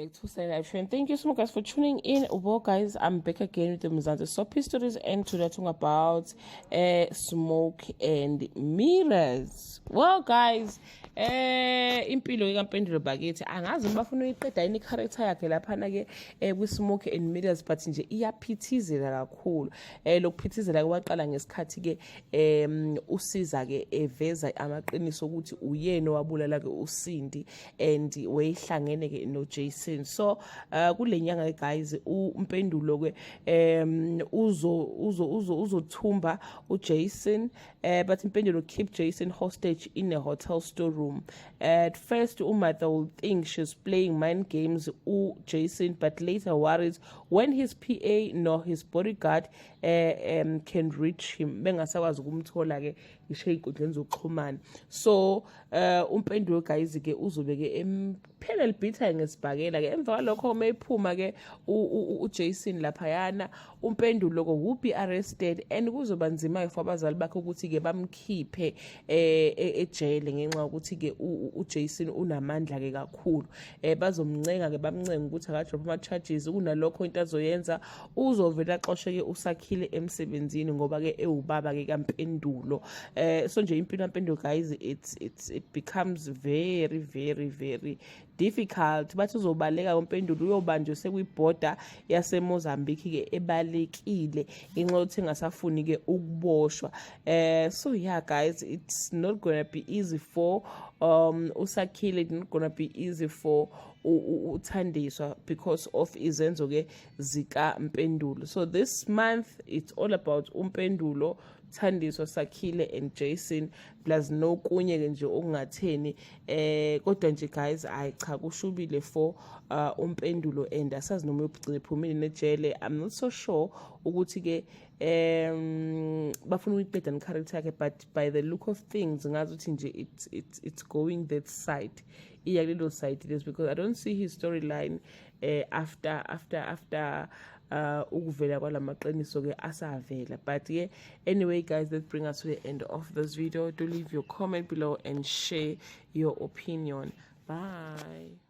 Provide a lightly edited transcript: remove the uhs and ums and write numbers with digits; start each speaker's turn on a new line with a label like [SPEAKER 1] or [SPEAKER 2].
[SPEAKER 1] back to Say Live Show, and thank you so much guys for tuning in. Well guys, I'm back again with the Mzansi Soap Stories, and today talking about smoke and mirrors. Well guys, impilo ikaMpendulo bakithi angazi bafuna uyiqeda yini character yakhe laphana ke kwi-smoke and mirrors, but nje iyaphithizela kakhulu. Lokuphithizela kwaqala ngesikhathi ke usiza ke eveza amaqiniso ukuthi uyena owabulala ke uSindi and weyihlangene ke no Jason. So kule nyanga guys uMpendulo ke uzothumba uJason, but Mpendulo keep Jason hostage in a hotel storeroom. At first uMartha will think she's playing mind games Jason, but later worries when his PA nor his bodyguard can reach him, bengasakwazi ukumthola ke ishe inkundleni zokuxhumana. So uMpendulo guys ke uzobe ke phela libitha ngesibhakela ke emva kwalokho mayiphuma ke uJason laphayana uMpendulo ko will be arrested, and kuzoba nzima for abazali bakhe ukuthi ke bamkhiphe ejele ngenxa ukuthi ke uJason unamandla ke kakhulu. Bazomncenga ke bamncenga ukuthi akadrop ama charges, kunalokho into azoyenza uzovela axoshe ke uSakhile emsebenzini ngoba ke ewubaba ke kaMpendulo. So nje impilo kaMpendulo guys, it becomes very very very difficult. Bathi uzobaleka uMpendulo uyobanjwa sekwiborder yaseMozambique ke ebalekile inxa ukuthi engasafuni ke ukuboshwa. So yeah guys, it's not gonna be easy for uSakhile, it's not gonna be easy for uThandiswa because of izenzo ke zika Mpendulo. So this month it's all about uMpendulo, Thandiswa, Sakhile and Jason plus nokunye ke nje okungatheni kodwa nje guys hayi cha kushubile for uMpendulo and asazi noma uyogcina ephumile nejele. I'm not so sure ukuthi ke bafuna uyiqeda ne character yakhe, but by the look of things ngazi ukuthi nje it's going that side, iya kulelo side this, because I don't see his storyline after ukuvela kwalamaqiniso ke asavela. But yeah, anyway guys, that brings us to the end of this video. Do leave your comment below and share your opinion. Bye.